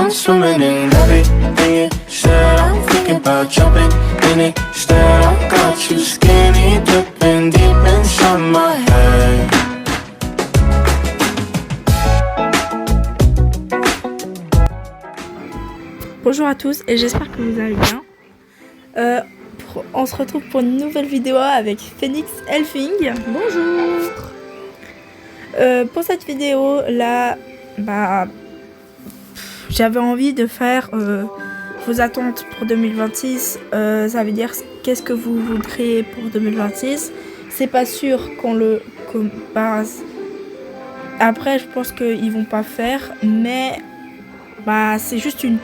I'm swimming in everything you said. I'm thinking about jumping in it. Instead, I got you skinny dipping deep inside my head. Bonjour à tous et j'espère que vous allez bien. On se retrouve pour une nouvelle vidéo avec Phoenix Elfing. Bonjour. Pour cette vidéo là, j'avais envie de faire vos attentes pour 2026. Ça veut dire qu'est-ce que vous voudriez pour 2026. C'est pas sûr qu'on le passe. Après, je pense qu'ils vont pas faire, mais c'est juste une...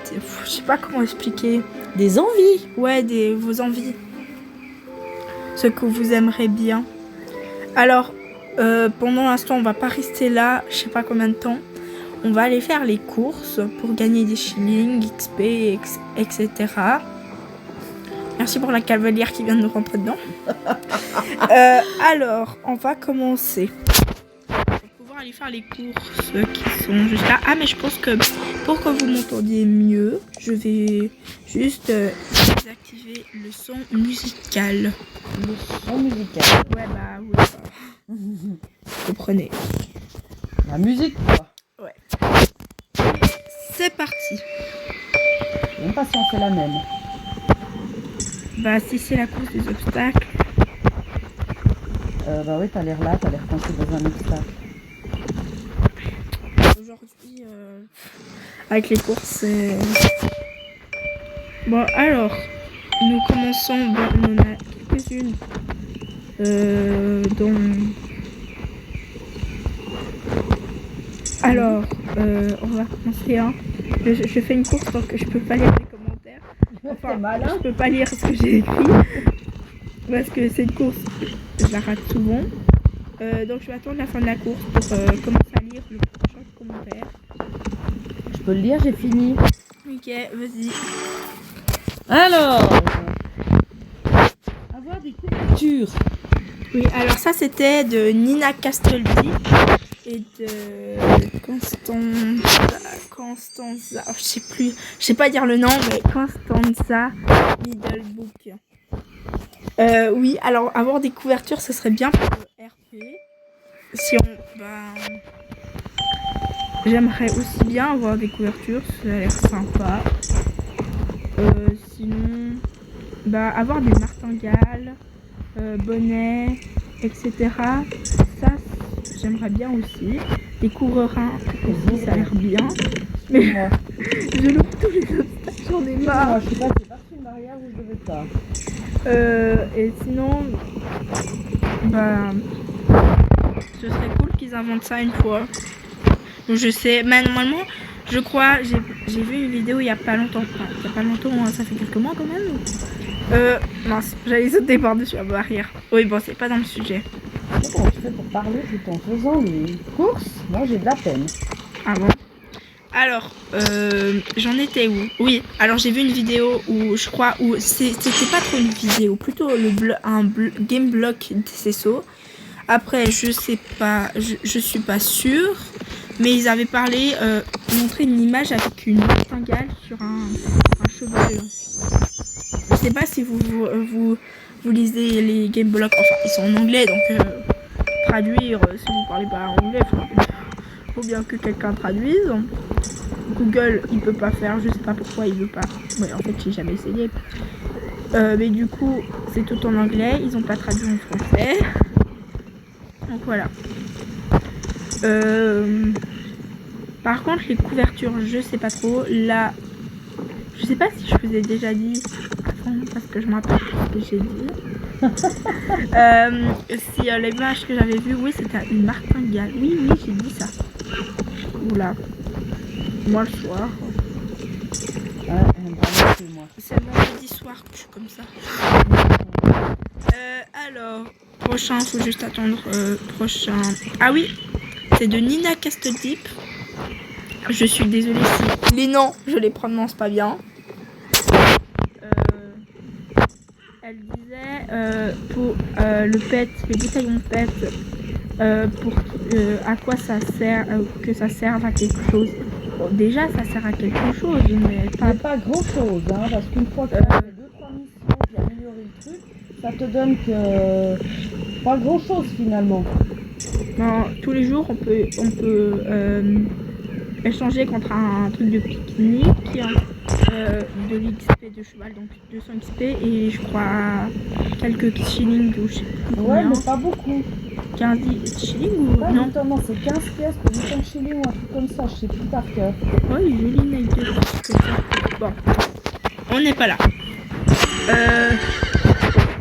Je sais pas comment expliquer. Des envies. Ouais, vos envies. Ce que vous aimeriez bien. Alors, pendant l'instant, on va pas rester là, je sais pas combien de temps. On va aller faire les courses pour gagner des shillings, XP, etc. Merci pour la cavalière qui vient de rentrer dedans. Alors, on va commencer. Aller faire les courses qui sont juste là. Ah, mais je pense que pour que vous m'entendiez mieux, je vais juste désactiver le son musical. Le son musical. Ouais, vous comprenez. La musique, quoi. Ouais. C'est parti. Je sais même pas si on fait la même. Si c'est la course des obstacles. Oui, t'as l'air là, t'as l'air coincé dans un obstacle. Aujourd'hui, avec les courses, c'est... Bon, alors, nous commençons, on en a quelques-unes, Alors, on va commencer, hein. Je fais une course donc je peux pas lire les commentaires. Enfin, malin. Je peux pas lire ce que j'ai écrit, parce que c'est une course, je la rate souvent. Donc je vais attendre la fin de la course pour commencer à lire le prochain commentaire. Je peux le lire, j'ai fini. Ok, vas-y. Alors, avoir des couvertures. Oui, alors ça c'était de Nina Castaldi et de Constanza, je sais plus, je sais pas dire le nom, mais Constanza Middlebook. Oui, alors avoir des couvertures, ce serait bien pour le RP. Si on, j'aimerais aussi bien avoir des couvertures, ça a l'air sympa. Sinon, avoir des martingales, bonnets, etc. Ça, j'aimerais bien aussi. Des coureurs aussi, ça a l'air bien. Mais je loupe tous les obstacles, j'en ai marre. Moi, je sais pas, c'est parti une barrière où je veux pas. Et sinon, ce serait cool qu'ils inventent ça une fois. Donc je sais, mais normalement, je crois, j'ai vu une vidéo il y a pas longtemps. Enfin, il y a pas longtemps, hein, ça fait quelques mois quand même. Mince, j'allais sauter par-dessus la barrière. Oui, bon, c'est pas dans le sujet. Comment tu fais pour parler tout en faisant les courses? Moi, j'ai de la peine. Ah bon? Alors, j'en étais où? Oui, alors j'ai vu une vidéo où je crois, où c'était pas trop une vidéo, plutôt un game block CSO. Après, je sais pas, je suis pas sûre, mais ils avaient parlé, montré une image avec une martingale sur un cheval. Je sais pas si vous lisez les game blocks, enfin ils sont en anglais, donc traduire, si vous parlez pas anglais, faut bien que quelqu'un traduise. Google il peut pas faire, je sais pas pourquoi il veut pas. Ouais, en fait j'ai jamais essayé. Mais du coup c'est tout en anglais, ils ont pas traduit en français. Donc voilà. Par contre les couvertures je sais pas trop. Là je sais pas si je vous ai déjà dit. Attends, parce que je me rappelle ce que j'ai dit. Si l'image que j'avais vue, oui c'était une martingale. Oui j'ai dit ça. Oula. Moi le soir. C'est vendredi soir que je suis comme ça. Alors, prochain, faut juste attendre. Prochain. Ah oui, c'est de Nina Castaldi. Je suis désolée si les noms, je les prononce pas bien. Elle disait pour le PET, les bouteillons PET, pour à quoi ça sert, que ça serve à quelque chose. Bon, déjà, ça sert à quelque chose, mais pas... Mais pas grand chose, hein, parce qu'une fois que tu as fait 2-3 missions puis amélioré le truc, ça te donne que pas grand chose finalement. Non, tous les jours, on peut échanger contre un truc de pique-nique, de l'XP de cheval, donc 200 XP, et je crois quelques shillings, ou je sais plus Ouais, combien. mais pas beaucoup. 15 shillings ou Pas non? du tout, non, c'est 15 pièces pour 800 shillings ou un truc comme ça, je sais plus par cœur. Ouais, joli Nike de comme ça. Bon, on n'est pas là.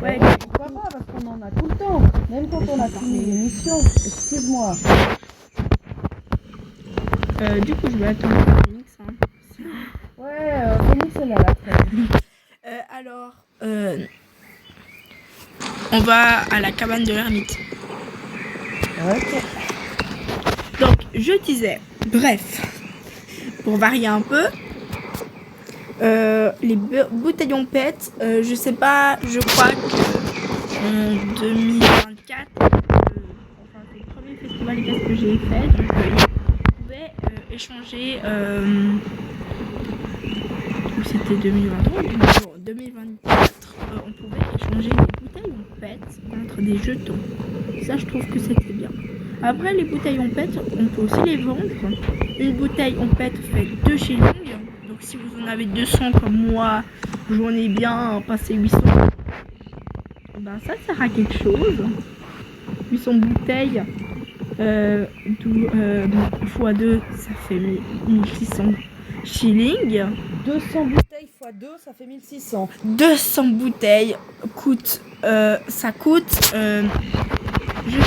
Ouais, Pourquoi pas, parce qu'on en a tout le temps, même quand on a fini l'émission. Excuse-moi. du coup, je vais attendre Phoenix, hein. Ouais, Phoenix, elle est à la traîne. Alors, on va à la cabane de l'ermite. Ok. Donc, je disais, bref, pour varier un peu, les bouteillons PET, je sais pas, je crois que en 2024, enfin, c'est le premier festival EPS que j'ai fait, donc on pouvait échanger, ou c'était 2023, bon, 2024, on pouvait échanger des bouteillons PET contre des jetons. Ça, je trouve que c'était bien. Après, les bouteilles en PET, on peut aussi les vendre. Une bouteille en PET fait 2 shillings. Donc, si vous en avez 200 comme moi, j'en ai bien passé 800. Ben, ça sert à quelque chose. 800 bouteilles x2, ça fait 1600 shillings. 200 bouteilles x 2, ça fait 1600. 200 bouteilles coûte, ça coûte, je vais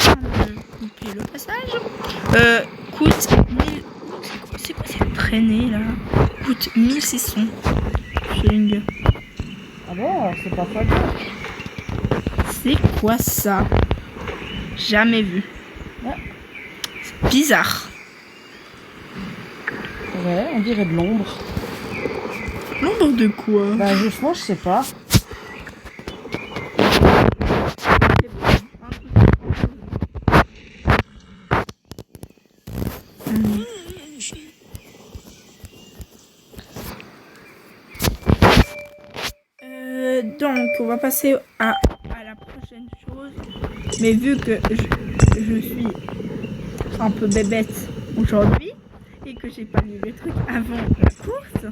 couper le passage, coûte 1000, c'est quoi cette traînée là, coûte 1600 shillings. Ah bon, alors c'est pas fois 2. C'est quoi ça? Jamais vu. Ouais. C'est bizarre. Ouais, on dirait de l'ombre. L'ombre de quoi? Bah justement, je sais pas. Donc, on va passer à la prochaine chose. Mais vu que je suis un peu bébête aujourd'hui et que j'ai pas lu le truc avant la course,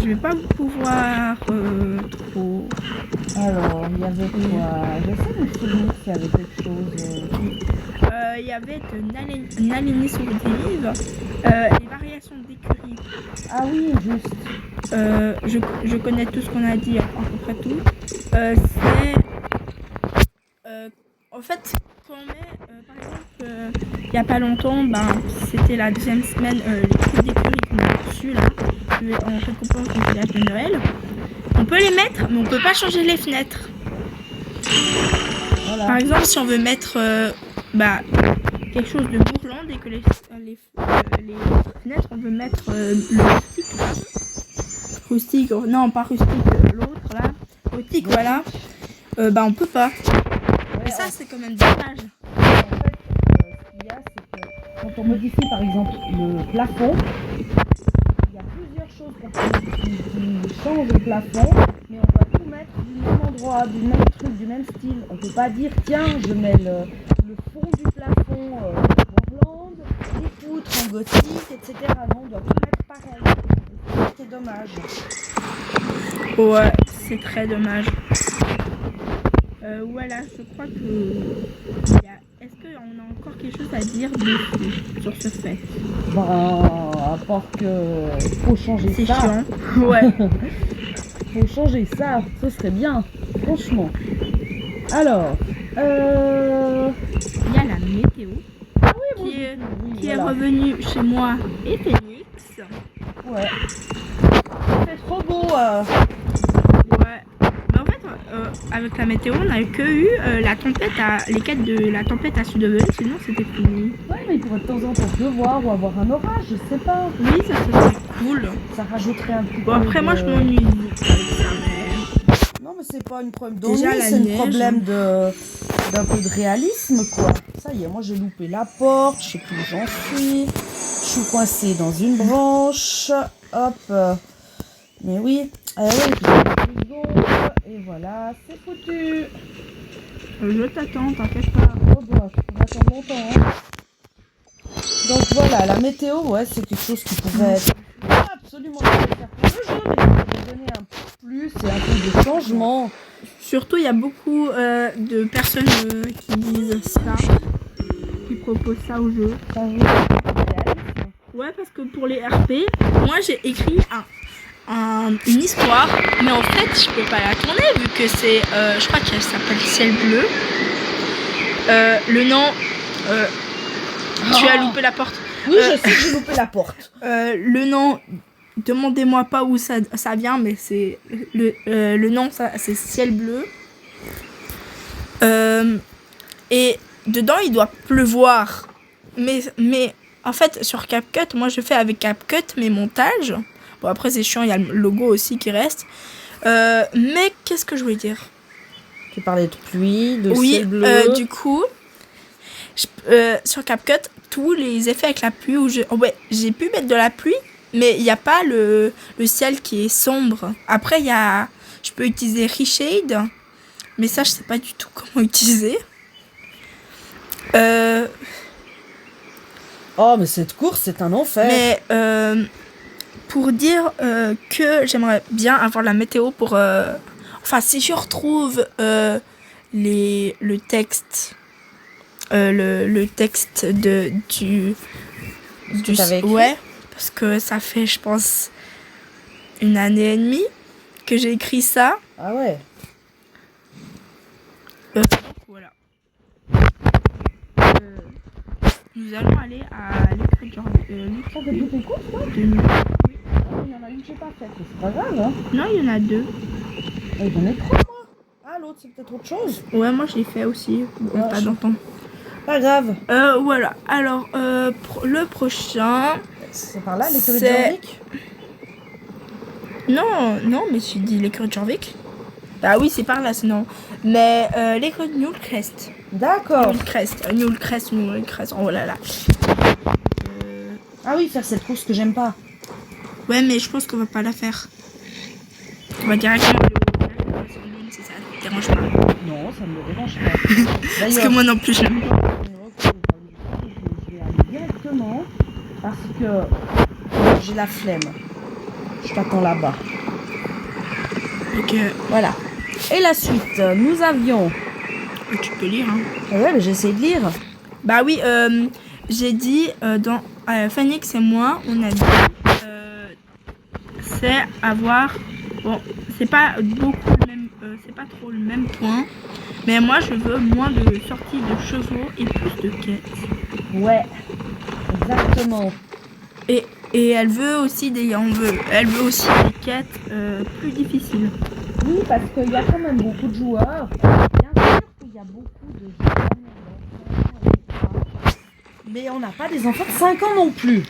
je vais pas pouvoir trop... Alors, il y avait quoi? J'essaie de me souvenir s'il y avait quelque chose. Il y avait une alignée sur Div, les variations d'écurie. Ah oui, juste. Je connais tout ce qu'on a dit, à peu près tout. En fait, quand on met, par exemple, il n'y a pas longtemps, c'était la deuxième semaine, les prix d'écurie qu'on a reçus là, en récompense du village de Noël. On peut les mettre, mais on peut pas changer les fenêtres. Voilà. Par exemple, si on veut mettre quelque chose de bourrelande et que les fenêtres, on veut mettre le rustique là. Rustique, non pas rustique, l'autre là. Rustique, voilà. On peut pas. Ouais, Et ça, c'est quand même dommage. En fait, ce qu'il y a, c'est que quand on modifie par exemple le plafond, il y a plusieurs choses qui changent le plafond, mais on doit tout mettre du même endroit, du même truc, du même style. On peut pas dire tiens, je mets le fond du plafond en blonde, les poutres en gothique, etc. Non, on doit tout mettre pareil. C'est dommage. Ouais, c'est très dommage. Voilà, je crois que... Est-ce qu'on a encore quelque chose à dire dessus, sur ce fait? À part que faut changer C'est ça. chiant. Ouais. Faut changer ça, ce serait bien, franchement. Alors, Il y a la météo qui est voilà. revenue chez moi et Phoenix. Ouais. Il fait trop beau. Ouais. Mais en fait, avec la météo, on n'a que eu les quêtes de la tempête à Sud-Oven, sinon c'était fini. Ouais, mais il pourrait de temps en temps pleuvoir ou avoir un orage, je sais pas. Oui, ça serait cool. Ça rajouterait un petit peu. Bon, après, moi, je m'ennuie avec ça, mais... Non, mais c'est pas une problème Déjà, d'ennui, la c'est un neige. problème d'un peu de réalisme, quoi. Ça y est, moi j'ai loupé la porte, je sais plus où j'en suis. Je suis coincée dans une branche. Hop. Mais oui. Oui, puis 2 secondes. Et voilà, c'est foutu. Je t'attends, t'inquiète pas. Oh bah, on attend longtemps. Hein. Donc voilà, la météo, ouais, c'est quelque chose qui pouvait être absolument nécessaire pour le jeu, mais il faut donner un plus et un peu de changement. Surtout, il y a beaucoup de personnes qui disent ça, qui proposent ça au jeu. Ouais, parce que pour les RP, moi j'ai écrit une histoire, mais en fait, je peux pas la tourner vu que c'est, je crois qu'elle s'appelle Ciel Bleu. Le nom, tu as loupé la porte. Oui, je sais que j'ai loupé la porte. Le nom, demandez-moi pas où ça vient, mais c'est le nom, c'est Ciel Bleu. Et dedans, il doit pleuvoir. Mais en fait, sur CapCut, moi je fais avec CapCut mes montages. Bon, après, c'est chiant, il y a le logo aussi qui reste. Mais qu'est-ce que je voulais dire? Tu parlais de pluie, de Oui, ciel bleu. du coup, sur CapCut, tous les effets avec la pluie, j'ai pu mettre de la pluie, mais il n'y a pas le ciel qui est sombre. Après, je peux utiliser Reshade, mais ça, je sais pas du tout comment utiliser. Oh, mais cette course, c'est un enfer. Mais pour dire que j'aimerais bien avoir la météo pour... Enfin, si je retrouve le texte... le texte du t'avais écrit. Ouais, parce que ça fait, je pense, 1 année et demie que j'ai écrit ça. Ah ouais. Donc, voilà. Nous allons aller à l'écriture. Ça fait toutes les courses, toi? de nous. Oui. Il y en a une que j'ai pas faite, mais c'est pas grave, hein. Non, il y en a 2. J'en ai 3, moi. Ah, l'autre, c'est peut-être autre chose. Ouais, moi je l'ai fait aussi. Bon, Ouais, pas d'entendre. Pas grave. Voilà. Alors, le prochain. C'est par là, l'écurie de C'est- Jorvik? Non, mais tu dis l'écurie de Jorvik. Bah oui, c'est par là, sinon. Mais l'écurie de Newcrest. D'accord. Newcrest. Oh là là. Ah oui, faire cette course que j'aime pas. Ouais, mais je pense qu'on va pas la faire. On va directement aller au sur l'une, si ça ne te dérange pas. Non, ça me dérange pas. Parce que moi non plus, j'aime pas. Je vais aller directement parce que j'ai la flemme. Je t'attends là-bas. Donc, Voilà. Et la suite, nous avions... tu peux lire, hein. Ah ouais, mais j'essaie de lire. Bah oui, j'ai dit dans Phoenix et moi, on a dit c'est avoir bon, c'est pas beaucoup le même, c'est pas trop le même point, mais moi je veux moins de sorties de chevaux et plus de quêtes. Ouais, exactement. Et elle veut aussi elle veut aussi des quêtes plus difficiles. Oui, parce qu'il y a quand même beaucoup de joueurs. Bien sûr qu'il y a beaucoup de joueurs, mais on n'a pas des enfants de 5 ans non plus.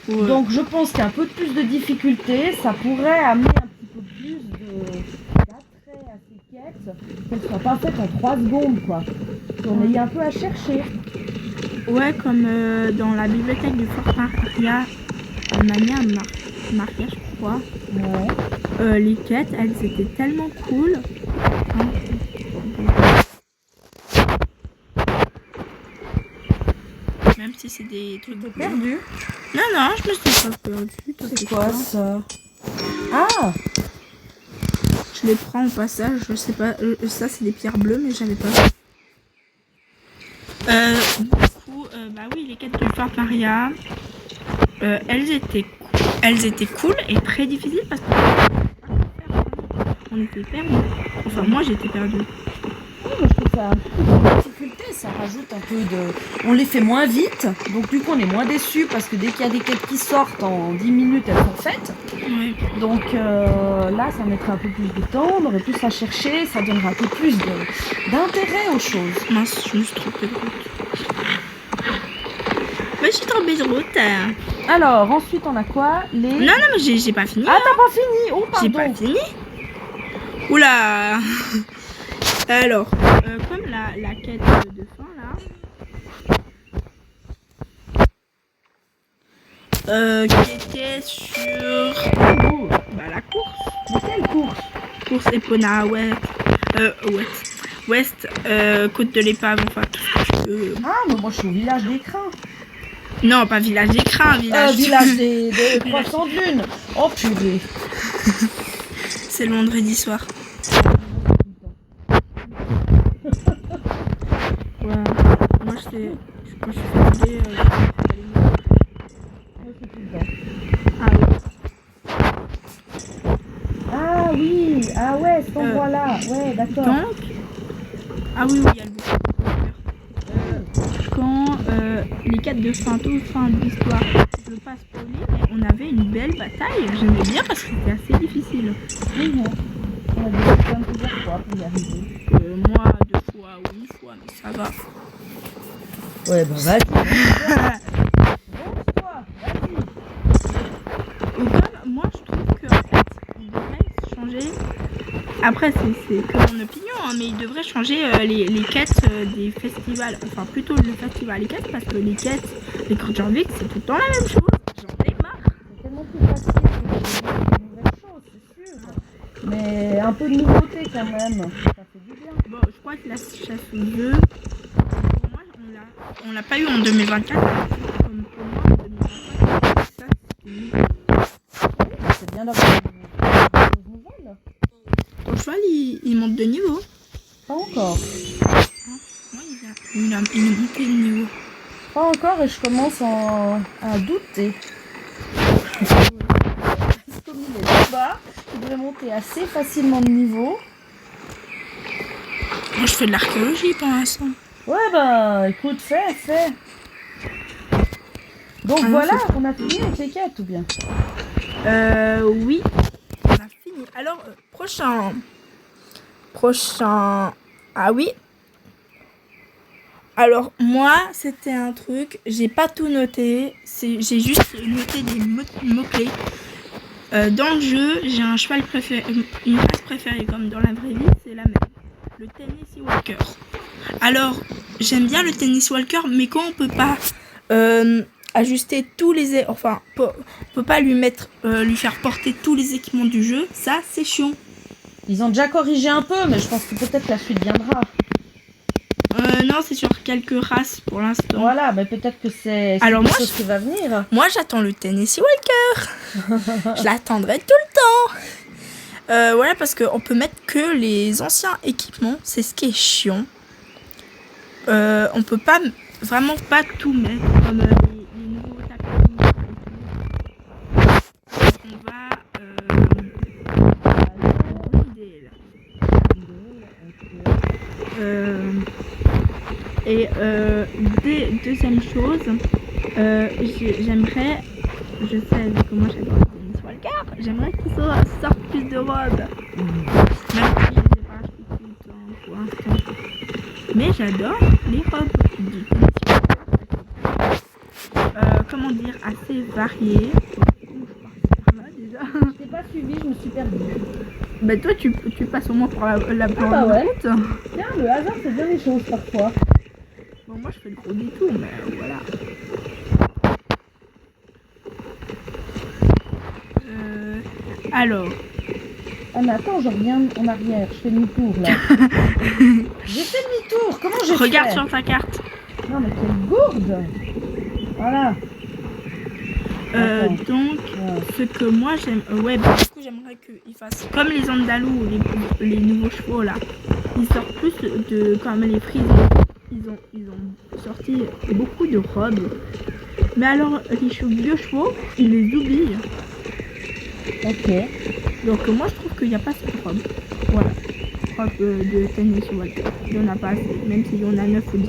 Ouais. Donc je pense qu'un peu plus de difficulté, ça pourrait amener un petit peu plus d'attrait à ces quêtes, qu'elles ne soient pas faites en 3 secondes, quoi. Qu'on ait un peu à chercher. Ouais, comme dans la bibliothèque du Fort Maria, Maria, je crois. Ouais. Les quêtes, elles étaient tellement cool. Hein. Même si c'est des trucs T'es perdu? Non, je me suis pas perdue. C'est quoi ça? Ah! Je les prends au passage, je sais pas. Ça, c'est des pierres bleues, mais j'avais pas. Du coup, bah oui, les quêtes du Fort Maria, elles étaient cool et très difficiles parce qu'on était perdus. Enfin, moi, j'étais perdue. Oui, mais je trouve ça un peu de difficulté, ça rajoute un peu de... On les fait moins vite, donc du coup on est moins déçus parce que dès qu'il y a des quêtes qui sortent en 10 minutes, elles sont faites. Ouais. Donc là, ça mettra un peu plus de temps, on aurait plus à chercher, ça donnera un peu plus d'intérêt aux choses. Mince, je me suis trompée de route. Mais je suis tombée de route. Alors, ensuite on a quoi? Non, mais j'ai pas fini. Ah, t'as pas fini? Oh, J'ai pardon. pas fini. Oula. Alors, comme la quête de fin là, qui était sur la course. Mais quelle course? Course Epona, Ouest, Côte de l'Épave, enfin tout ce que tu veux. Ah, mais moi je suis au village des Crins. Non, pas village des Crins, village des croissants de lune. Oh purée. C'est le vendredi soir. Ouais. Moi, quand je suis fatiguée, Ah oui. Ah oui, ah ouais, cet endroit-là. Ouais, d'accord. Donc, ah oui, il y a le bouquin. Quand les quêtes de fin de l'histoire, je veux pas spoiler, mais on avait une belle bataille. J'aimais bien parce que c'était assez difficile. Oui, on a dû faire plusieurs fois pour y arriver. Moi, 2 fois ou 1 fois, mais ça va. Ouais, bah vas-y. Moi, je trouve que en fait, il devrait changer. Après, c'est que mon opinion, hein, mais il devrait changer les quêtes des festivals. Enfin, plutôt le festival les quêtes, parce que les quêtes, les Culture Week, c'est tout le temps la même chose. J'en ai marre. C'est tellement plus facile de nouvelles choses, c'est sûr. Mais un peu de nouveauté quand même. Ça fait du bien. Bon, je crois que la chasse aux œufs, pour moi, on l'a pas eu en 2024. Comme pour moi, en 2024, ça, c'était nul. C'est bien d'avoir des choses nouvelles. Ton cheval, il monte de niveau. Pas encore. Moi, il est monté de niveau. Pas encore et je commence à douter. Comme il est là-bas, il devrait monter assez facilement de niveau. Moi, je fais de l'archéologie pour l'instant. Ouais, bah écoute, fais. Donc Ah non, voilà, on a fini avec les quêtes ou bien? Oui, on a fini. Alors, prochain. Ah oui. Alors, moi, c'était un truc, j'ai pas tout noté, j'ai juste noté des mots-clés. Dans le jeu, j'ai un cheval préféré, une race préférée, comme dans la vraie vie, c'est la même. Le Tennessee Walker. Alors, j'aime bien le Tennessee Walker, mais quand on peut pas ajuster tous les... Enfin, on peut pas lui faire porter tous les équipements du jeu, ça, c'est chiant. Ils ont déjà corrigé un peu, mais je pense que peut-être la suite viendra. Non, c'est sur quelques races pour l'instant. Voilà, mais peut-être que c'est quelque chose qui va venir. Moi, j'attends le Tennessee Walker. Je l'attendrai tout le temps. Voilà, parce qu'on peut mettre que les anciens équipements. C'est ce qui est chiant. On peut pas vraiment pas tout mettre comme les nouveaux tapis. On va deuxième chose, j'aimerais, je sais comment j'adore le Tennessee Walker, j'aimerais qu'il sorte plus de robes. Même si je n'ai pas acheté tout le temps pour l'instant. Mais j'adore les robes du Tennessee Walker. Comment dire, assez variées. Déjà. Je t'ai pas suivi, je me suis perdue. Bah toi tu passes au moins pour la bah ouais. route. Tiens, le hasard fait bien les choses parfois. Bon, moi je fais le gros détour, mais voilà. Alors. Ah mais attends, je reviens en arrière, je fais demi-tour là. J'ai fait demi-tour, comment j'ai fait? Regarde sur ta carte. Non mais quelle gourde. Voilà. Donc, ce que moi j'aime, du coup j'aimerais qu'ils fassent comme les Andalous, les nouveaux chevaux là. Ils sortent plus de, comme les frisons. Ils ont sorti beaucoup de robes. Mais alors, les vieux chevaux, ils les oublient. Ok. Donc, moi je trouve qu'il n'y a pas assez de robes. Voilà. Robes de Tennessee Walker. Il n'y en a pas assez, même s'il y en a 9 ou 10.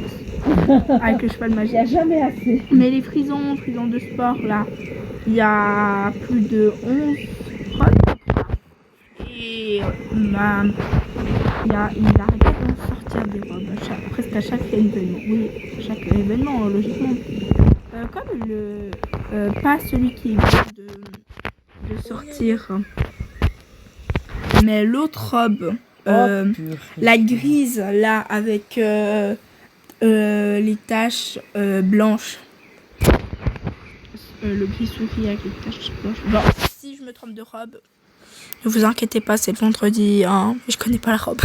Avec le cheval magique. Il n'y a jamais assez. Mais les frisons de sport là, il y a plus de 11 robes. Et il arrête pas d'en sortir des robes presque à chaque événement. Oui, chaque événement, logiquement. Comme pas celui qui vient de sortir, mais l'autre robe, la grise là avec les taches blanches. le gris souris avec les taches blanches. Bon, si je me trompe de robe, ne vous inquiétez pas, c'est le vendredi, hein. Je connais pas la robe.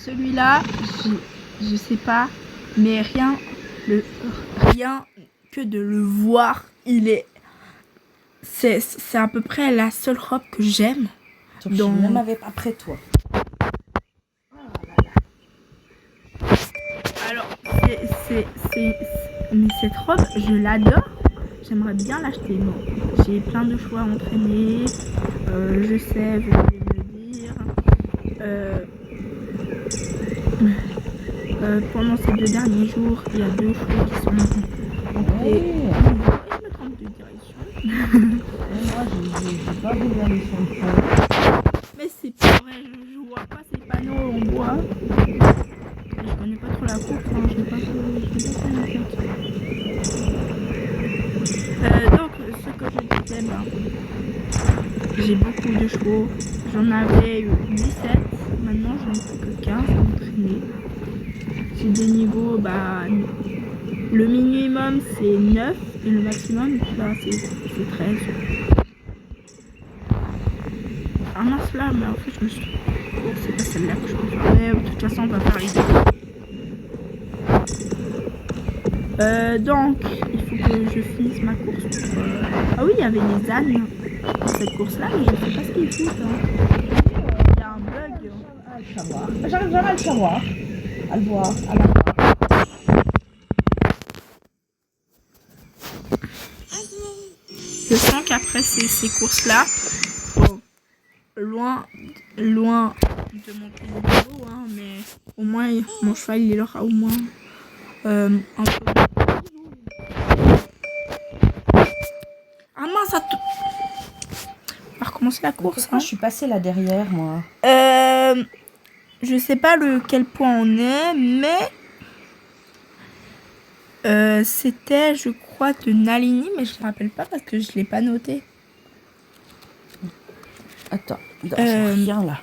Celui-là, je sais pas, mais rien que de le voir, c'est à peu près la seule robe que j'aime. Je suis même après toi. Alors, mais cette robe, je l'adore. J'aimerais bien l'acheter. Bon, j'ai plein de choix à entraîner. Je sais, vous allez me le dire. Pendant ces 2 derniers jours, il y a 2 choix qui sont montés. Je me trompe de direction. Moi, j'ai pas voulu aller sur le fond. Mais c'est pas vrai, je vois pas ces panneaux en bois. Je connais pas trop la course, hein, je l'ai pas fait en fait. Donc, ce que je disais, j'ai beaucoup de chevaux. J'en avais eu 17, maintenant j'en ai plus que 15 à m'entraîner. J'ai des niveaux, le minimum c'est 9 et le maximum c'est 13. Ah mince là, mais en fait je me suis... Oh, c'est pas celle-là que je préfère. Mais de toute façon on va faire les deux. Donc, il faut que je finisse ma course pour... Ah oui, il y avait les ânes dans cette course-là, mais je sais pas ce qu'ils foutent. Il y a un bug. J'arrive jamais à le savoir. À le voir, à la voir. Je sens qu'après ces courses-là, bon, loin de monter le niveau, hein, mais au moins mon cheval il aura au moins un peu. Ah mince, ça on va recommencer la course. Pourquoi je suis passée là derrière, moi? Je sais pas quel point on est, mais c'était, je crois, de Nalini, mais je me rappelle pas parce que je l'ai pas noté. Attends, rien là.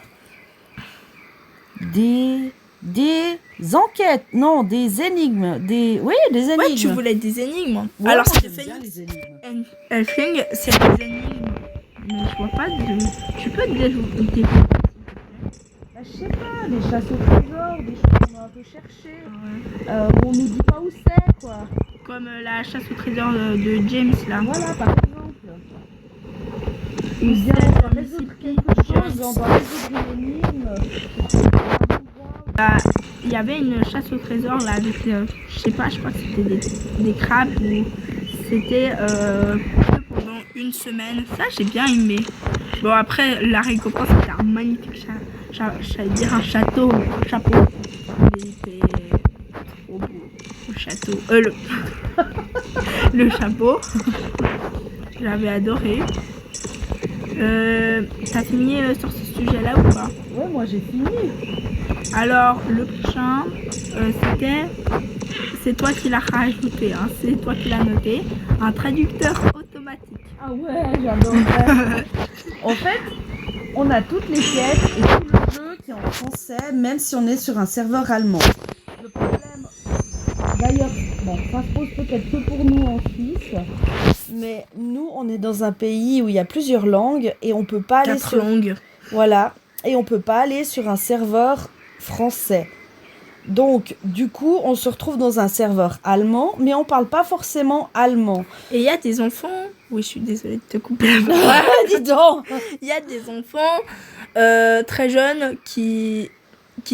Des enquêtes, non, des énigmes, oui, des énigmes. Ouais, tu voulais des énigmes. Ouais, alors moi, c'est j'aime bien les énigmes. Elfing, c'est des énigmes, mais je vois pas de... Tu peux te déjouer. Je sais pas, des chasses au trésor, des choses qu'on a un peu cherchées, où on nous dit pas où c'est, quoi. Comme la chasse au trésor de James, là. Voilà, par exemple. Ou bien on doit résoudre quelque chose, on doit résoudre une énigme. Il y avait une chasse au trésor, là, avec, je sais pas, je crois que c'était des crabes, ou c'était pendant une semaine. Ça, j'ai bien aimé. Bon, après, la récompense, c'était un magnifique j'allais dire un chapeau. Il était trop beau. Le château. Le chapeau. J'avais adoré. T'as fini sur ce sujet-là ou pas? Ouais, moi j'ai fini. Alors, le prochain, c'est toi qui l'as rajouté, hein, c'est toi qui l'as noté. Un traducteur automatique. Ah ouais, j'adorerais. En fait, on a toutes les quêtes et tout le jeu qui est en français, même si on est sur un serveur allemand. Le problème, d'ailleurs, bon, ça se pose peut-être que pour nous en Suisse, mais nous, on est dans un pays où il y a plusieurs langues et on peut pas aller 4 langues. Voilà, et on peut pas aller sur un serveur français. Donc, du coup, on se retrouve dans un serveur allemand, mais on parle pas forcément allemand. Et il y a des enfants... Oui, je suis désolée de te couper la parole. Dis donc. Il y a des enfants très jeunes qui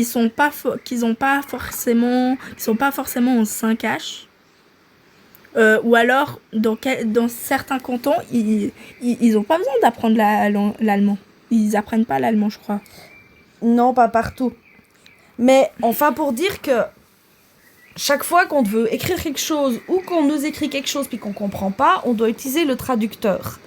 sont pas forcément en 5H. Ou alors, dans certains cantons, ils ont pas besoin d'apprendre l'allemand. Ils apprennent pas l'allemand, je crois. Non, pas partout. Mais enfin, pour dire que chaque fois qu'on veut écrire quelque chose ou qu'on nous écrit quelque chose puis qu'on comprend pas, on doit utiliser le traducteur.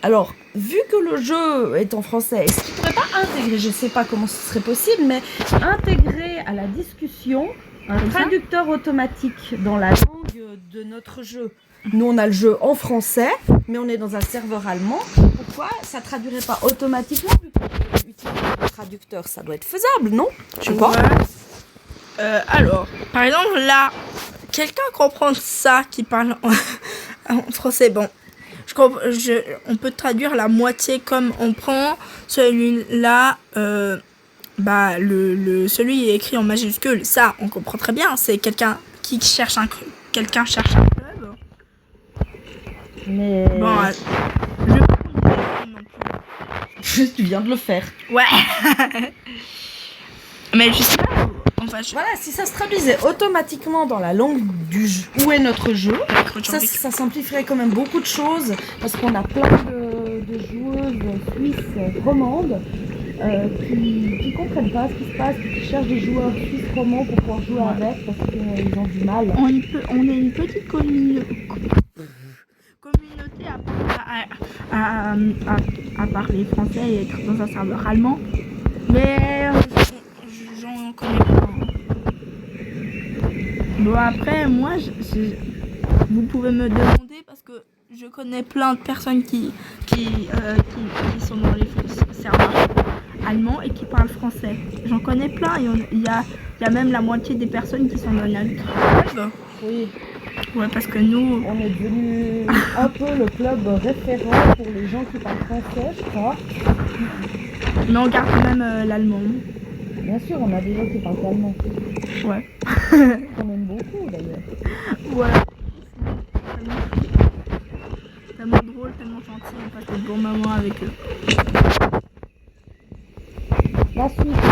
Alors, vu que le jeu est en français, est-ce qu'il ne pourrait pas intégrer, je ne sais pas comment ce serait possible, mais intégrer à la discussion un traducteur automatique dans la langue de notre jeu? Nous, on a le jeu en français, mais on est dans un serveur allemand. Pourquoi ça ne traduirait pas automatiquement vu qu'on peut utiliser le traducteur? Ça doit être faisable, non? Je sais pas. Alors, par exemple, là, quelqu'un comprend ça qui parle en français? Bon, on peut traduire la moitié comme on prend celui-là, celui est écrit en majuscule. Ça, on comprend très bien. C'est quelqu'un qui cherche quelqu'un cherche un club. Mais Bon, je vais pas comprendre non plus. tu viens de le faire. Ouais. Mais je sais pas. Enfin, Voilà, si ça se traduisait automatiquement dans la langue du jeu, où est notre jeu, ça simplifierait quand même beaucoup de choses, parce qu'on a plein de joueuses suisses romandes qui comprennent pas ce qui se passe, qui cherchent des joueurs suisses romands pour pouvoir jouer avec, parce qu'ils ont du mal. On est une petite communauté à parler français et être dans un serveur allemand, mais j'en connais pas. Bon, après, moi, vous pouvez me demander parce que je connais plein de personnes qui sont dans les serveurs allemands et qui parlent français. J'en connais plein. Il y a même la moitié des personnes qui sont dans notre club. Oui. Ouais, parce que nous... On est devenu un peu le club référent pour les gens qui parlent français, je crois. Mais on garde quand même l'allemand. Bien sûr, on a des gens qui parlent allemand. Ouais. Quand même beaucoup d'ailleurs. Voilà. Tellement drôle, tellement gentil, on passe de bons moments avec eux. La suite.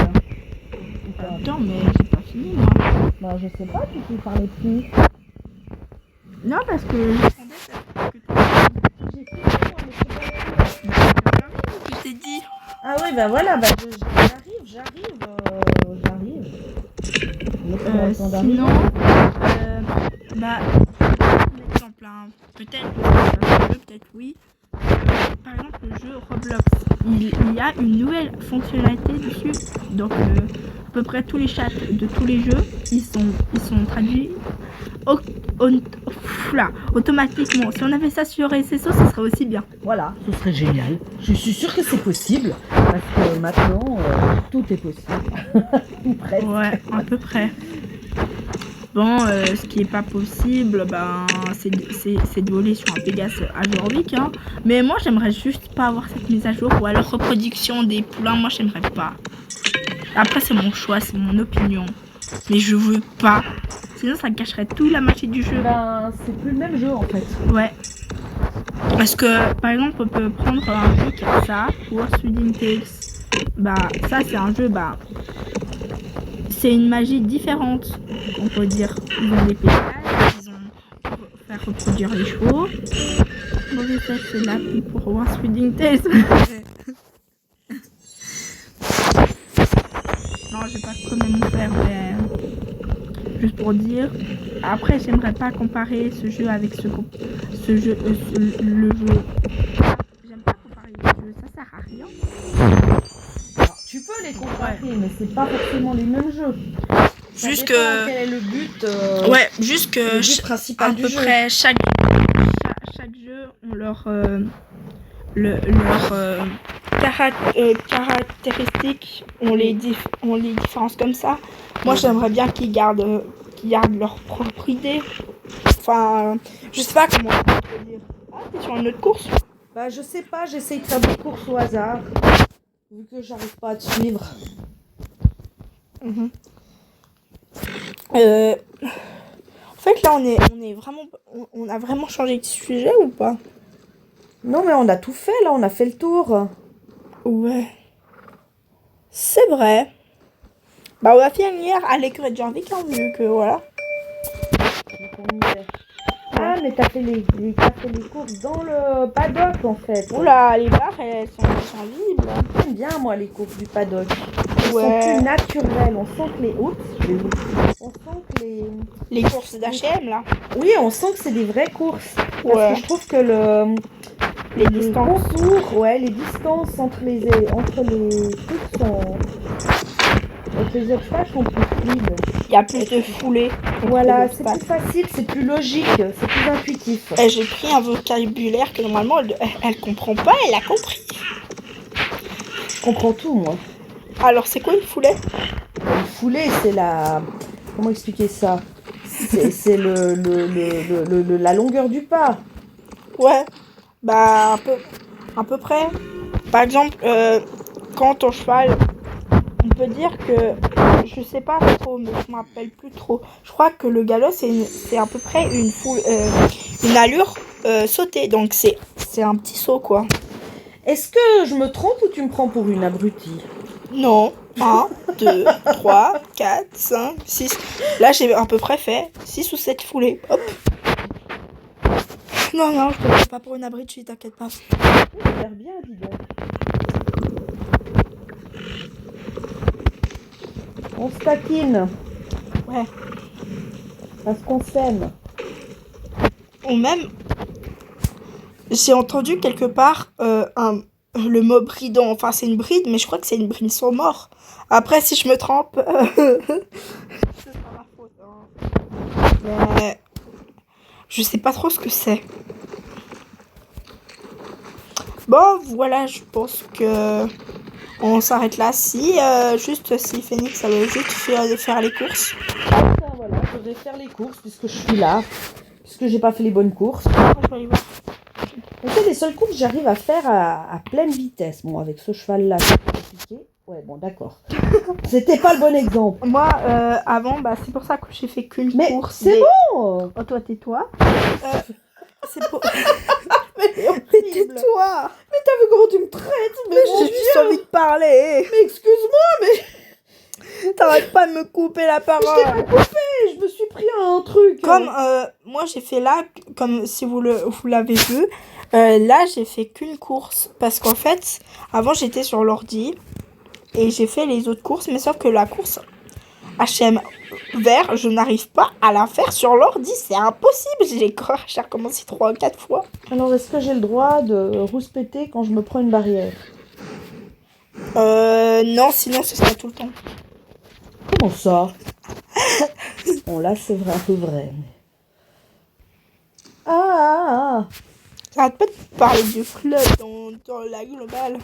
Attends, mais j'ai pas fini moi. Bah je sais pas, tu parlais plus. Non, parce que j'attendais que J'ai fini moi, mais je t'ai dit. ah oui, bah voilà, bah j'arrive. Sinon, un exemple, hein, peut-être oui. Par exemple, le jeu Roblox, il y a une nouvelle fonctionnalité dessus. Donc, à peu près tous les chats de tous les jeux, ils sont traduits automatiquement. Si on avait ça sur SSO, ce serait aussi bien. Voilà, ce serait génial. Je suis sûre que c'est possible, parce que maintenant, tout est possible. Tout presque. Ouais, à peu près. Bon, ce qui est pas possible, c'est de voler sur un Pégase à jour week, hein. Mais moi, j'aimerais juste pas avoir cette mise à jour ou alors reproduction des poulains. Moi, j'aimerais pas. Après, c'est mon choix, c'est mon opinion. Mais je veux pas. Sinon, ça gâcherait toute la magie du jeu. C'est plus le même jeu en fait. Ouais. Parce que, par exemple, on peut prendre un jeu comme ça, World Swinging Tales. Ça, c'est un jeu, c'est une magie différente, on peut dire. Ils ont des pétales, ils ont pour faire reproduire les chevaux. Bon, je sais, c'est la pub pour World Swinging Tales. Non, je vais pas quand même le faire, mais juste pour dire. Après, j'aimerais pas comparer ce jeu avec le jeu. J'aime pas comparer les jeux, ça sert à rien. Alors, tu peux les comparer, mais c'est pas forcément les mêmes jeux. Juste dépend que. Quel est le but Ouais, juste que. le but principal À du peu jeu. près chaque jeu ont leur caractéristiques, ont les différences comme ça. Moi, j'aimerais bien qu'ils gardent leur propre idée. Enfin, je sais pas comment on peut dire. Ah, t'es sur une autre course? Bah je sais pas, j'essaye de faire des courses au hasard. Vu que j'arrive pas à te suivre. En fait, là, on a vraiment changé de sujet ou pas? Non mais on a tout fait là, on a fait le tour. Ouais. C'est vrai. On va finir à l'école de Janvier, vu que voilà. Ah mais t'as fait les courses dans le paddock en fait. Oula, les barres, elles sont visibles. J'aime bien moi les courses du paddock. Elles Ouais. sont plus naturelles, on sent que les... On sent que les courses d'H&M là. Oui, on sent que c'est des vraies courses. Parce Ouais. que je trouve que Les distances. contours, les distances entre les trucs sont... Avec les obstacles sont plus fluides. Il y a plus de foulée. Voilà, c'est plus facile, c'est plus logique, c'est plus intuitif. Et j'ai pris un vocabulaire que normalement elle comprend pas, elle a compris. Je comprends tout moi. Alors c'est quoi une foulée? Une foulée, c'est la... Comment expliquer ça? C'est la longueur du pas. Ouais, bah à peu près. Par exemple, quand ton cheval, on peut dire que, je sais pas trop, mais je me rappelle plus trop. Je crois que le galop, c'est à peu près une allure sautée. Donc c'est un petit saut, quoi. Est-ce que je me trompe ou tu me prends pour une abrutie? Non. 1, 2, 3, 4, 5, 6. Là, j'ai à peu près fait 6 ou 7 foulées. Hop. Non, je te prends pas pour une abrutie, t'inquiète pas. Ça a l'air bien, dis donc. On se taquine. Ouais. Parce qu'on s'aime. Ou même, j'ai entendu quelque part le mot bridon. Enfin, c'est une bride, mais je crois que c'est une bride sans mort. Après, si je me trompe, ce sera ma faute. Hein. Mais je sais pas trop ce que c'est. Bon, voilà, je pense que on s'arrête là. Si Phoenix, ça veut juste faire les courses. Voilà, je vais faire les courses puisque je suis là. Puisque j'ai pas fait les bonnes courses. Je vais aller voir. C'est les seules courses que j'arrive à faire à pleine vitesse. Bon, avec ce cheval-là, c'est compliqué. Ouais, bon, d'accord. C'était pas le bon exemple. Moi, avant, c'est pour ça que j'ai fait qu'une Mais course. c'est bon. Oh, toi, tais-toi. C'est pour... Mais tais-toi. Mais t'as vu comment tu me traites? Mais J'ai juste envie de parler. Mais excuse-moi, mais T'arrêtes pas de me couper la parole. je t'ai pas coupé. Je me suis pris un truc. Comme moi, j'ai fait là, comme si vous l'avez vu, là, j'ai fait qu'une course. Parce qu'en fait, avant, j'étais sur l'ordi. Et j'ai fait les autres courses. Mais sauf que la course H&M vert, je n'arrive pas à la faire sur l'ordi. C'est impossible. J'ai recommencé 3 ou 4 fois. Alors, est-ce que j'ai le droit de rouspéter quand je me prends une barrière? Non, sinon ce serait tout le temps. Comment ça? Bon, là, c'est vrai, un peu vrai. Ah. J'arrête pas de parler du club dans la globale.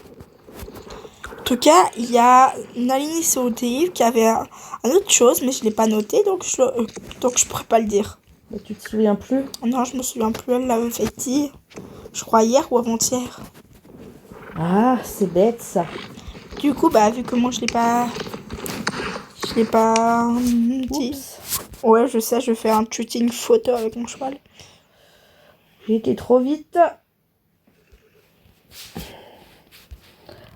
En tout cas, il y a Nalini Soudiev qui avait un autre chose, mais je l'ai pas noté, donc je pourrais pas le dire. Mais tu te souviens plus? Non, je me souviens plus, elle l'avait fait dire, je crois hier ou avant-hier. Ah, c'est bête ça. Du coup, vu que moi je l'ai pas dit. Oups. Ouais, je sais, je fais un shooting photo avec mon cheval. J'ai été trop vite.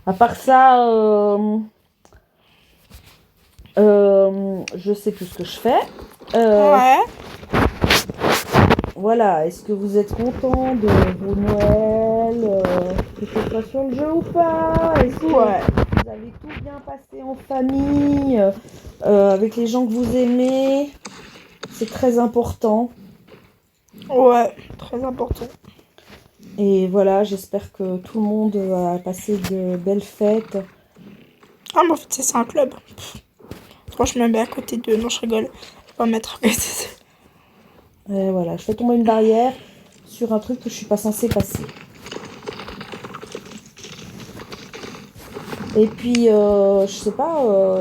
À part ça, je sais plus ce que je fais. Ouais. Voilà, est-ce que vous êtes content de vos Noël, que ce soit sur le jeu ou pas? Est-ce que vous avez tout bien passé en famille, avec les gens que vous aimez? C'est très important. Ouais, très important. Et voilà, j'espère que tout le monde a passé de belles fêtes. Ah, mais en fait, c'est un club. Franchement, je me mets à côté d'eux. Non, je rigole. Je vais pas me mettre à côté d'eux. Et voilà, je fais tomber une barrière sur un truc que je suis pas censée passer. Et puis, je sais pas,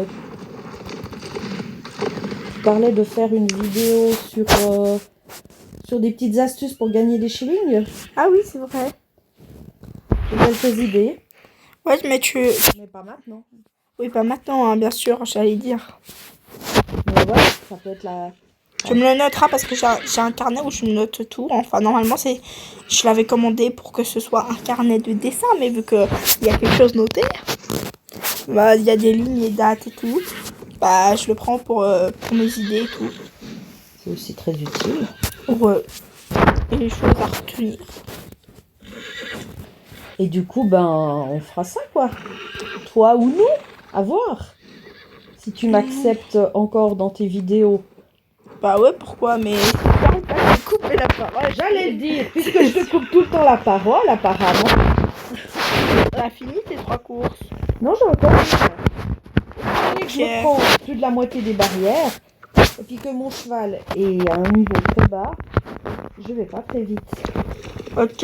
tu parlais de faire une vidéo sur des petites astuces pour gagner des shillings. Ah oui, c'est vrai. J'ai quelques idées. Ouais, mais Mais pas maintenant. Oui, pas maintenant, hein, bien sûr, j'allais dire. Mais voilà, ça peut être la... Tu me le noteras parce que j'ai un carnet où je note tout. Enfin, normalement, je l'avais commandé pour que ce soit un carnet de dessin, mais vu qu'il y a quelque chose noté, il y a des lignes et dates et tout, je le prends pour mes idées et tout. C'est aussi très utile. Et les choses à retenir. Et du coup, on fera ça, quoi. Toi ou nous, à voir. Si tu m'acceptes encore dans tes vidéos. Bah ouais, pourquoi? Mais t'arrêtes pas de me couper la parole. J'allais le dire, puisque je te coupe tout le temps la parole, apparemment. On a fini tes 3 courses. Non, j'ai encore une fois. Je me prends plus de la moitié des barrières, et puis que mon cheval est à un niveau très bas, je vais pas très vite. Ok.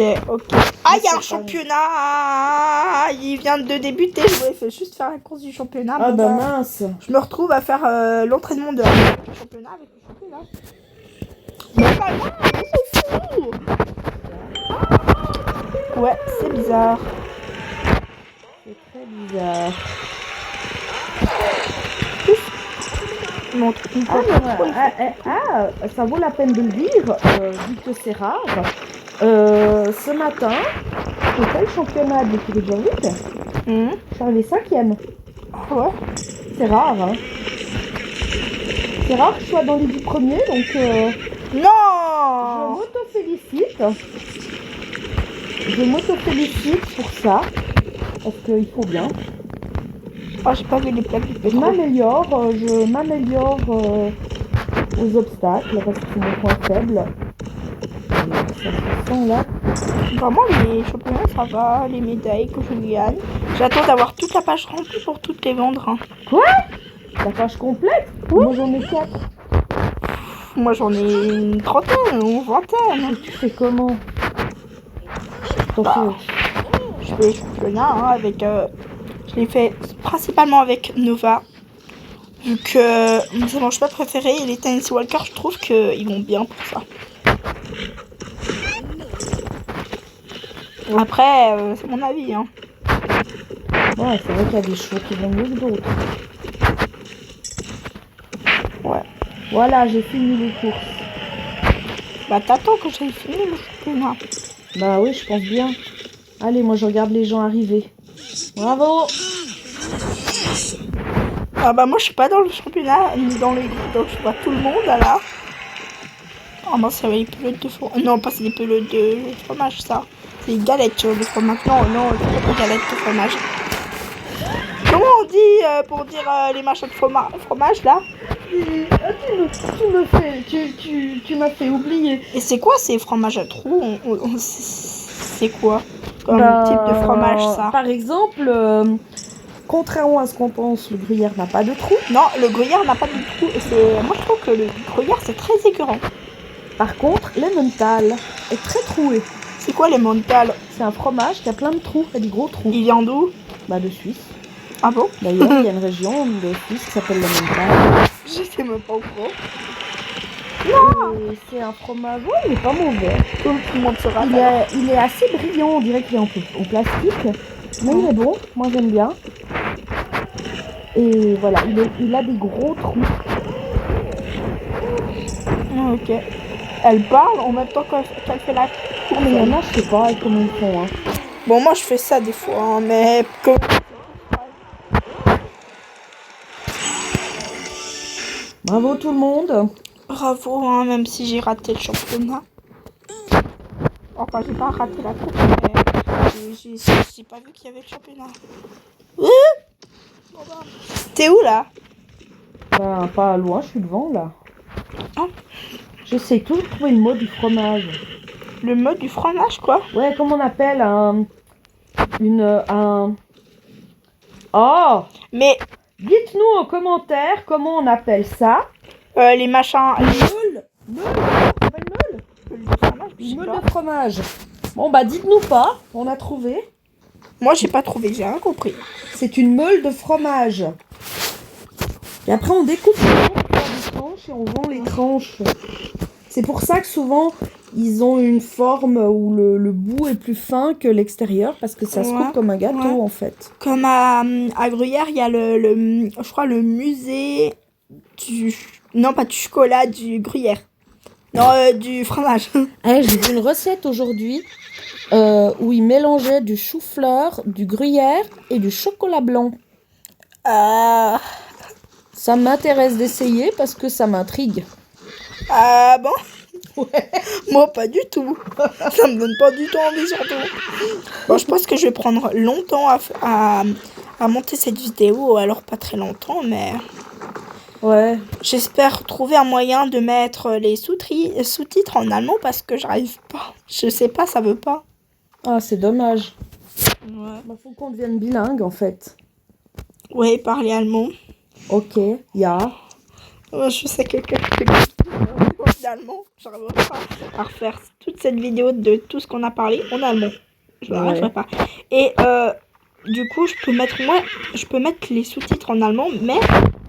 Ah, il y a un championnat. Il vient de débuter. Je voulais juste faire la course du championnat. Ah bah mince. Je me retrouve à faire l'entraînement de championnat avec le championnat. Mais pas grave, on s'en fout. Ouais, c'est bizarre. C'est très bizarre. Montre une fois. Ça vaut la peine de le dire, vu que c'est rare. Ce matin, c'était le championnat de l'équipe de Jorvik. Je suis arrivée 5e. Ouais. C'est rare, hein. C'est rare que je sois dans les 10 premiers, donc je Non. m'auto-félicite. Je m'auto-félicite pour ça, parce qu'il faut bien. Oh, j'ai pas vu les plaques du Je pétrole. m'améliore aux obstacles, parce que c'est mon point faible. Et ça se sent là. Vraiment, les championnats, ça va. Les médailles que je gagne. J'attends d'avoir toute la page remplie pour toutes les vendre. Hein. Quoi? La page complète? Oui. Moi j'en ai 4. Moi, j'en ai une trentaine ou vingtaine. Tu fais comment? Bah, je fais les championnats hein, avec... je l'ai fait principalement avec Nova. Vu que c'est mon cheval préféré et les Tennessee Walker, je trouve qu'ils vont bien pour ça. Après, c'est mon avis. Hein. Ouais, c'est vrai qu'il y a des chevaux qui vont mieux que d'autres. Ouais. Voilà, j'ai fini les courses. Bah t'attends que j'aille finir le championnat. Bah oui, je pense bien. Allez, moi je regarde les gens arriver. Bravo! Ah bah moi je suis pas dans le championnat ni dans les groupes, donc je vois tout le monde là. Oh non, c'est les pelotes de fromage. Non, pas c'est des pelotes de fromage ça. C'est des galettes de fromage. Non, c'est pas des galettes de fromage. Comment on dit pour dire les machins de fromage là? Tu m'as fait oublier. Et c'est quoi ces fromages à trous? C'est quoi comme Bah, type de fromage ça? Par exemple, contrairement à ce qu'on pense, le gruyère n'a pas de trou. Non, le gruyère n'a pas de trou. Moi je trouve que le gruyère c'est très écœurant. Par contre, l'emmental est très troué. C'est quoi les mentales? C'est un fromage qui a plein de trous, il y a des gros trous. Il vient d'où? Bah de Suisse. Ah bon? D'ailleurs, il y a une région de Suisse qui s'appelle l'emmental. Je sais même pas au courant. Et c'est un fromage, ouais, il est pas mauvais. Tout le monde sera Il est assez brillant, on dirait qu'il est en plastique. Mais il est bon, moi j'aime bien. Et voilà, il a des gros trous. Ok. Elle parle en même temps qu'elle fait la course. Ah, mais il y en a, je sais pas comment ils font. Hein. Bon, moi je fais ça des fois, hein, mais comme... Bravo tout le monde. Bravo, hein, même si j'ai raté le championnat. Enfin, j'ai pas raté la coupe, mais j'ai pas vu qu'il y avait le championnat. Bon, bah. T'es où là? Ben, pas loin, je suis devant là. Ah. J'essaie toujours de trouver le mot du fromage. Le mode du fromage, quoi? Ouais, comment on appelle Oh! Mais Dites-nous en commentaire comment on appelle ça. les machins... Meule. On appelle meule. Le fromage, je sais Meule pas. de fromage. Bon, bah dites-nous pas, on a trouvé. Moi, j'ai pas trouvé, j'ai rien compris. C'est une meule de fromage. Et après, on découpe les tranches et on vend les tranches. C'est pour ça que souvent, ils ont une forme où le bout est plus fin que l'extérieur, parce que ça se coupe comme un gâteau, en fait. Comme à Gruyère, il y a je crois, le musée du... Non, pas du chocolat, du Gruyère. Non, du fromage. J'ai vu une recette aujourd'hui où ils mélangeaient du chou-fleur, du gruyère et du chocolat blanc. Ça m'intéresse d'essayer parce que ça m'intrigue. Ah bon? Ouais. Moi, pas du tout. Ça me donne pas du tout envie, surtout. Bon, je pense que je vais prendre longtemps à monter cette vidéo, alors pas très longtemps, mais... Ouais. J'espère trouver un moyen de mettre les sous-titres en allemand parce que j'arrive pas. Je sais pas, ça veut pas. Ah, c'est dommage. Ouais. Bah, faut qu'on devienne bilingue, en fait. Ouais, parler allemand. Ok, ja. Je sais que finalement, j'arriverai pas à refaire toute cette vidéo de tout ce qu'on a parlé en allemand. Je n'arriverai pas. Et du coup, je peux mettre les sous-titres en allemand, mais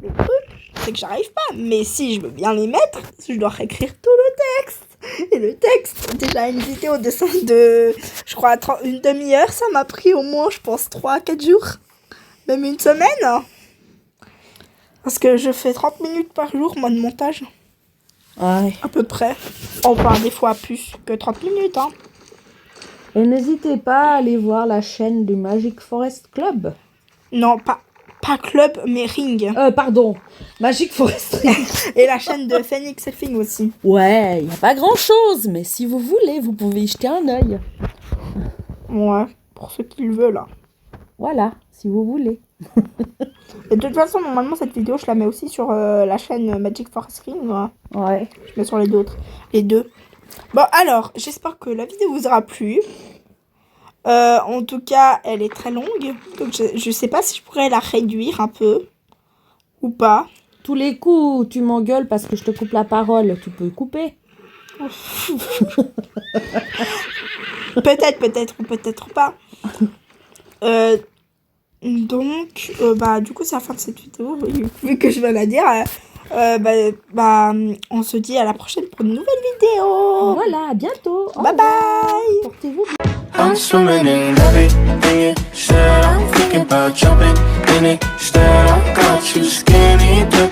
le truc, c'est que j'arrive pas. Mais si je veux bien les mettre, je dois réécrire tout le texte. Et le texte, déjà une vidéo de je crois, une demi-heure, ça m'a pris au moins, je pense, 3-4 jours. Même une semaine. Parce que je fais 30 minutes par jour, moi, de montage. Ouais. À peu près. Enfin, des fois plus que 30 minutes, hein. Et n'hésitez pas à aller voir la chaîne du Magic Forest Club. Non, pas club, mais ring. Pardon, Magic Forest Ring. Et la chaîne de Phoenix Elfing aussi. Ouais, il n'y a pas grand-chose, mais si vous voulez, vous pouvez y jeter un œil. Ouais, pour ceux qui le veulent, là. Voilà, si vous voulez. Et de toute façon, normalement, cette vidéo, je la mets aussi sur la chaîne Magic Forest Ring. Voilà. Ouais. Je mets sur les deux. Bon, alors, j'espère que la vidéo vous aura plu. En tout cas, elle est très longue. Donc, je sais pas si je pourrais la réduire un peu. Ou pas. Tous les coups, tu m'engueules parce que je te coupe la parole, tu peux couper. Peut-être ou peut-être pas. Donc, du coup, c'est la fin de cette vidéo. Vu que je viens de la dire. On se dit à la prochaine pour une nouvelle vidéo. Voilà, à bientôt. Au Bye revoir. bye. Portez-vous bien. I'm swimming in everything you said. I'm thinking about jumping in it. Instead, I got you skinny dipping.